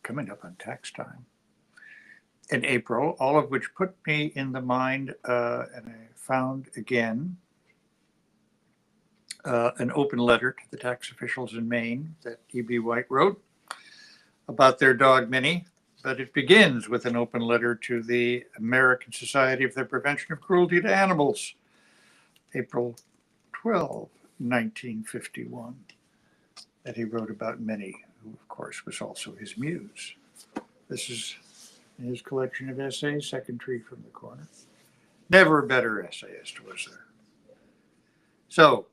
coming up on tax time in April, all of which put me in the mind, and I found again an open letter to the tax officials in Maine that E.B. White wrote about their dog Minnie, but it begins with an open letter to the American Society for the Prevention of Cruelty to Animals, April 12, 1951, that he wrote about Minnie, who of course was also his muse. This is his collection of essays, Second Tree from the Corner. Never a better essayist, was there? So,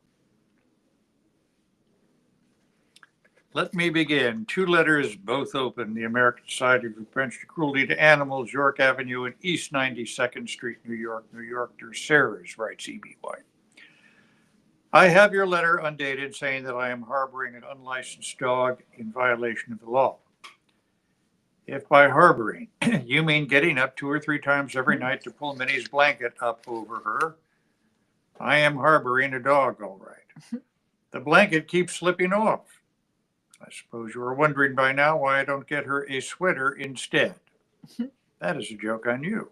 let me begin. Two letters, both open. The American Society for Prevention of Cruelty to Animals, York Avenue and East 92nd Street, New York, New York. Dear Sarahs, writes E.B. White. I have your letter undated saying that I am harboring an unlicensed dog in violation of the law. If by harboring you mean getting up 2 or 3 times every night to pull Minnie's blanket up over her, I am harboring a dog, all right. The blanket keeps slipping off. I suppose you are wondering by now why I don't get her a sweater instead. That is a joke on you.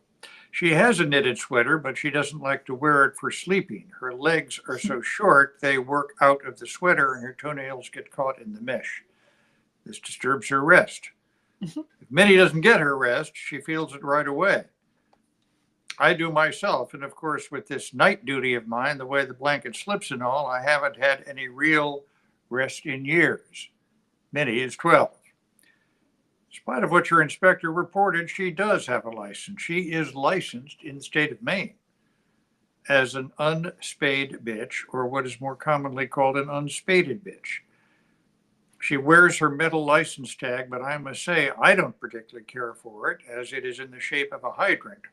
She has a knitted sweater, but she doesn't like to wear it for sleeping. Her legs are so short, they work out of the sweater and her toenails get caught in the mesh. This disturbs her rest. If Minnie doesn't get her rest, she feels it right away. I do myself, and of course with this night duty of mine, the way the blanket slips and all, I haven't had any real rest in years. Minnie is 12. In spite of what your inspector reported, she does have a license. She is licensed in the state of Maine as an unspayed bitch, or what is more commonly called an unspaded bitch. She wears her metal license tag, but I must say I don't particularly care for it, as it is in the shape of a hydrant,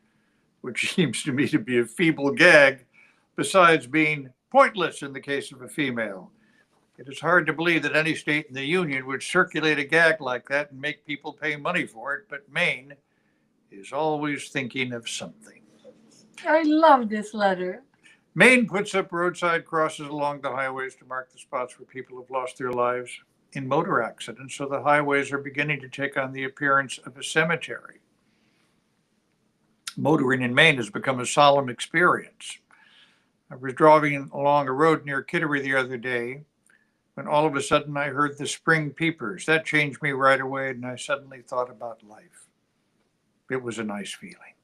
which seems to me to be a feeble gag, besides being pointless in the case of a female. It is hard to believe that any state in the Union would circulate a gag like that and make people pay money for it, but Maine is always thinking of something. I love this letter. Maine puts up roadside crosses along the highways to mark the spots where people have lost their lives in motor accidents, so the highways are beginning to take on the appearance of a cemetery. Motoring in Maine has become a solemn experience. I was driving along a road near Kittery the other day, when all of a sudden I heard the spring peepers. That changed me right away, and I suddenly thought about life. It was a nice feeling.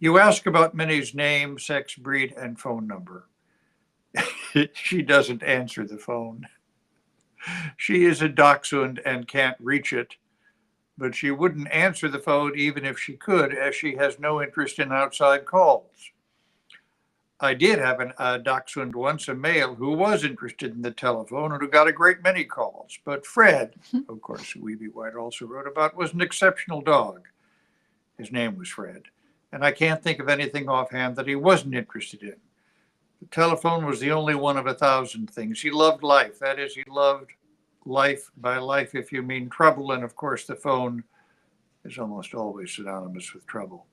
You ask about Minnie's name, sex, breed, and phone number. She doesn't answer the phone. She is a dachshund and can't reach it, but she wouldn't answer the phone even if she could, as she has no interest in outside calls. I did have a dachshund once, a male, who was interested in the telephone and who got a great many calls. But Fred, of course, who E.B. White also wrote about, was an exceptional dog. His name was Fred. And I can't think of anything offhand that he wasn't interested in. The telephone was the only one of 1,000 things. He loved life. That is, he loved life. By life, if you mean trouble. And of course, the phone is almost always synonymous with trouble.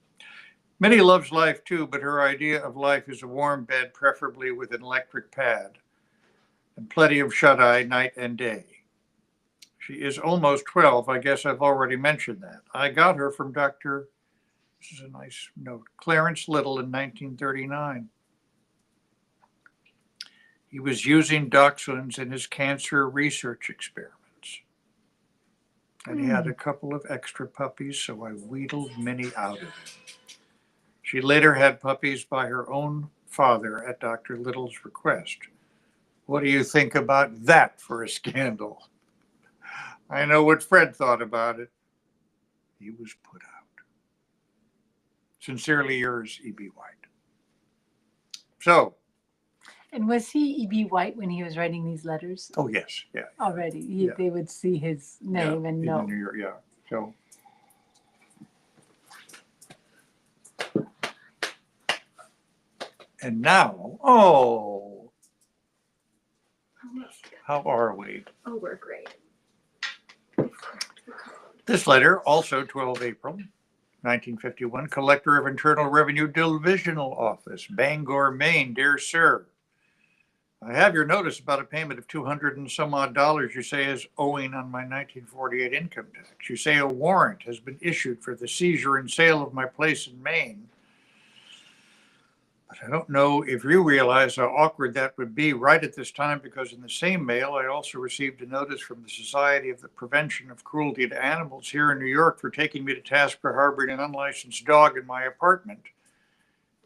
Minnie loves life too, but her idea of life is a warm bed, preferably with an electric pad, and plenty of shut-eye night and day. She is almost 12. I guess I've already mentioned that. I got her from Dr. This is a nice note, Clarence Little in 1939. He was using dachshunds in his cancer research experiments. And he had a couple of extra puppies, so I wheedled Minnie out of it. She later had puppies by her own father at Dr. Little's request. What do you think about that for a scandal? I know what Fred thought about it. He was put out. Sincerely yours, E.B. White. So. And was he E.B. White when he was writing these letters? Oh, yes. Yeah. Already. They would see his name and know. In New York, yeah. So. And now, how are we? Oh, we're great. This letter, also 12 April 1951, Collector of Internal Revenue Divisional Office, Bangor, Maine. Dear Sir, I have your notice about a payment of 200 and some odd dollars you say is owing on my 1948 income tax. You say a warrant has been issued for the seizure and sale of my place in Maine. But I don't know if you realize how awkward that would be right at this time, because in the same mail, I also received a notice from the Society of the Prevention of Cruelty to Animals here in New York for taking me to task for harboring an unlicensed dog in my apartment.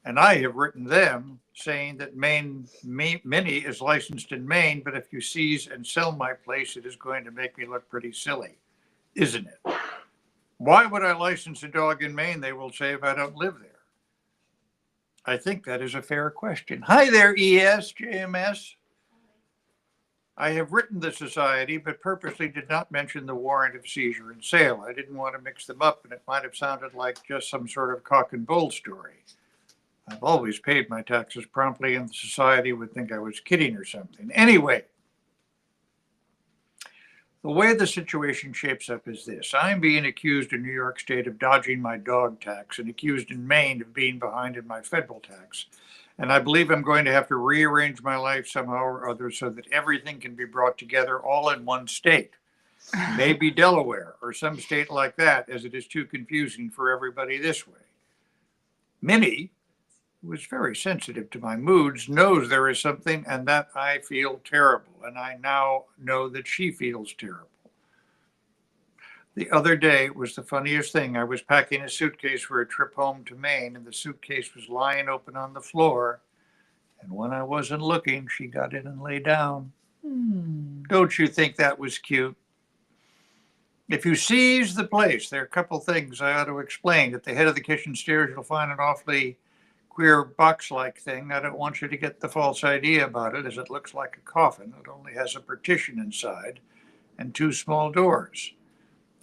And I have written them saying that Mini is licensed in Maine, but if you seize and sell my place, it is going to make me look pretty silly, isn't it? Why would I license a dog in Maine, they will say, if I don't live there? I think that is a fair question. Hi there, ESJMS. I have written the society, but purposely did not mention the warrant of seizure and sale. I didn't want to mix them up, and it might have sounded like just some sort of cock and bull story. I've always paid my taxes promptly, and the society would think I was kidding or something. Anyway, the way the situation shapes up is this. I'm being accused in New York State of dodging my dog tax and accused in Maine of being behind in my federal tax. And I believe I'm going to have to rearrange my life somehow or other so that everything can be brought together all in one state. Maybe Delaware or some state like that, as it is too confusing for everybody this way. Minnie, who is very sensitive to my moods, knows there is something and that I feel terrible. And I now know that she feels terrible. The other day was the funniest thing. I was packing a suitcase for a trip home to Maine, and the suitcase was lying open on the floor. And when I wasn't looking, she got in and lay down. Don't you think that was cute? If you seize the place, there are a couple things I ought to explain. At the head of the kitchen stairs, you'll find an awfully queer box-like thing. I don't want you to get the false idea about it, as it looks like a coffin. It only has a partition inside and two small doors.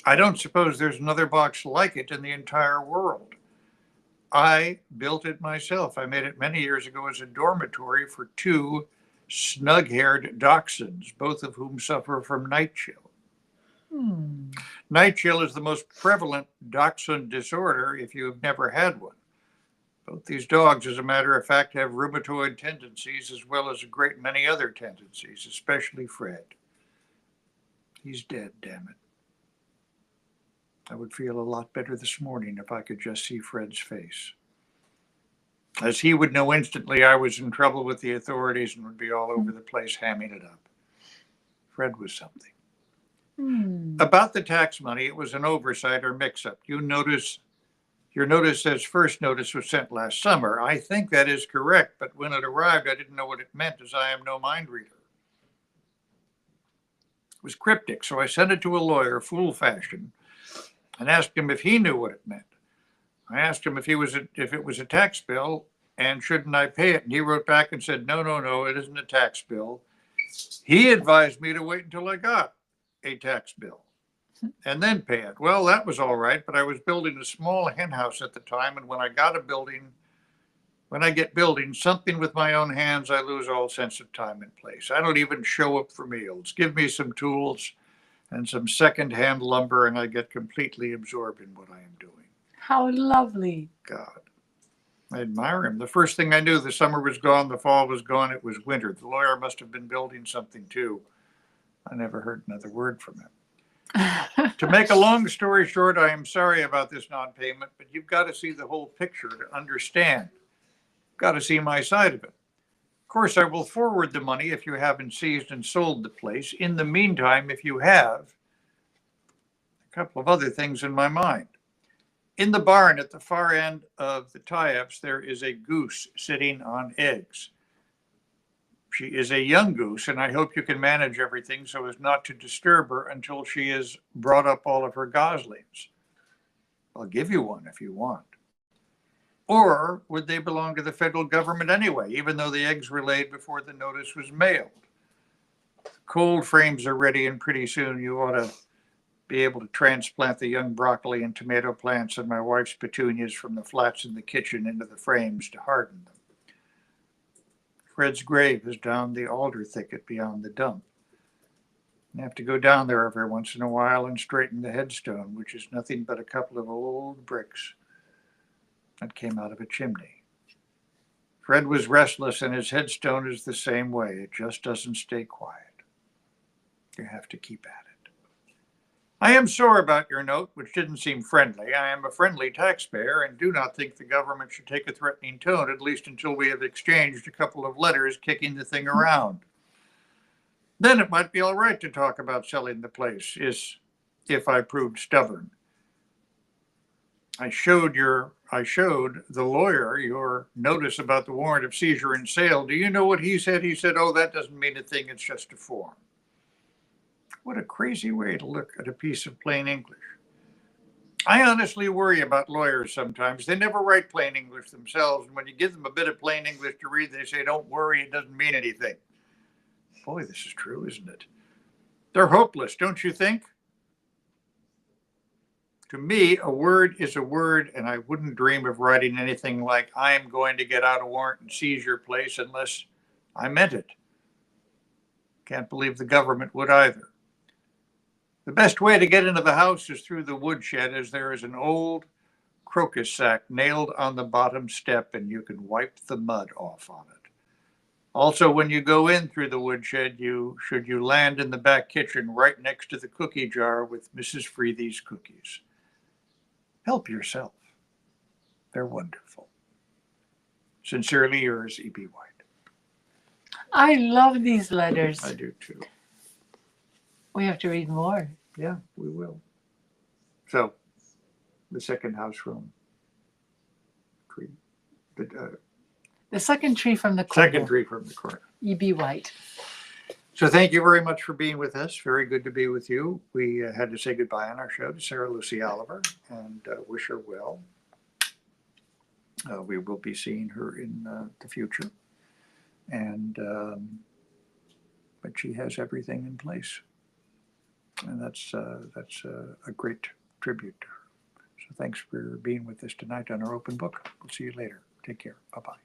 I don't suppose there's another box like it in the entire world. I built it myself. I made it many years ago as a dormitory for two snug-haired dachshunds, both of whom suffer from night chill. Night chill is the most prevalent dachshund disorder if you have never had one. Both these dogs, as a matter of fact, have rheumatoid tendencies as well as a great many other tendencies, especially Fred. He's dead, damn it. I would feel a lot better this morning if I could just see Fred's face. As he would know instantly, I was in trouble with the authorities and would be all over the place hamming it up. Fred was something. About the tax money, it was an oversight or mix-up. Your notice says first notice was sent last summer. I think that is correct, but when it arrived, I didn't know what it meant, as I am no mind reader. It was cryptic, so I sent it to a lawyer, fool fashion, and asked him if he knew what it meant. I asked him if it was a tax bill and shouldn't I pay it, and he wrote back and said, no, it isn't a tax bill. He advised me to wait until I got a tax bill and then pay it. Well, that was all right, but I was building a small hen house at the time, and when I get building something with my own hands, I lose all sense of time and place. I don't even show up for meals. Give me some tools and some secondhand lumber, and I get completely absorbed in what I am doing. How lovely. God, I admire him. The first thing I knew, the summer was gone, the fall was gone, it was winter. The lawyer must have been building something too. I never heard another word from him. To make a long story short, I am sorry about this non-payment, but you've got to see the whole picture to understand. You've got to see my side of it. Of course, I will forward the money if you haven't seized and sold the place. In the meantime, if you have, a couple of other things in my mind. In the barn at the far end of the tie-ups, there is a goose sitting on eggs. She is a young goose, and I hope you can manage everything so as not to disturb her until she has brought up all of her goslings. I'll give you one if you want. Or would they belong to the federal government anyway, even though the eggs were laid before the notice was mailed? Cold frames are ready, and pretty soon you ought to be able to transplant the young broccoli and tomato plants and my wife's petunias from the flats in the kitchen into the frames to harden them. Fred's grave is down the alder thicket beyond the dump. I have to go down there every once in a while and straighten the headstone, which is nothing but a couple of old bricks that came out of a chimney. Fred was restless, and his headstone is the same way. It just doesn't stay quiet. You have to keep at it. I am sore about your note, which didn't seem friendly. I am a friendly taxpayer and do not think the government should take a threatening tone, at least until we have exchanged a couple of letters kicking the thing around. Then it might be all right to talk about selling the place, if I proved stubborn. I showed the lawyer your notice about the warrant of seizure and sale. Do you know what he said? He said, "Oh, that doesn't mean a thing. It's just a form." What a crazy way to look at a piece of plain English. I honestly worry about lawyers sometimes. They never write plain English themselves. And when you give them a bit of plain English to read, they say, "Don't worry, it doesn't mean anything." Boy, this is true, isn't it? They're hopeless, don't you think? To me, a word is a word, and I wouldn't dream of writing anything like, "I am going to get out a warrant and seize your place," unless I meant it. Can't believe the government would either. The best way to get into the house is through the woodshed, as there is an old crocus sack nailed on the bottom step, and you can wipe the mud off on it. Also, when you go in through the woodshed, should you land in the back kitchen right next to the cookie jar with Mrs. Freethy's cookies. Help yourself. They're wonderful. Sincerely yours, E.B. White. I love these letters. I do too. We have to read more. Yeah, we will. So, the second house room tree. The second tree from the corner. Second tree from the corner. E.B. White. So thank you very much for being with us. Very good to be with you. We had to say goodbye on our show to Sarah Lucy Oliver and wish her well. We will be seeing her in the future. And but she has everything in place. And that's a great tribute to her. So thanks for being with us tonight on our open book. We'll see you later. Take care. Bye-bye.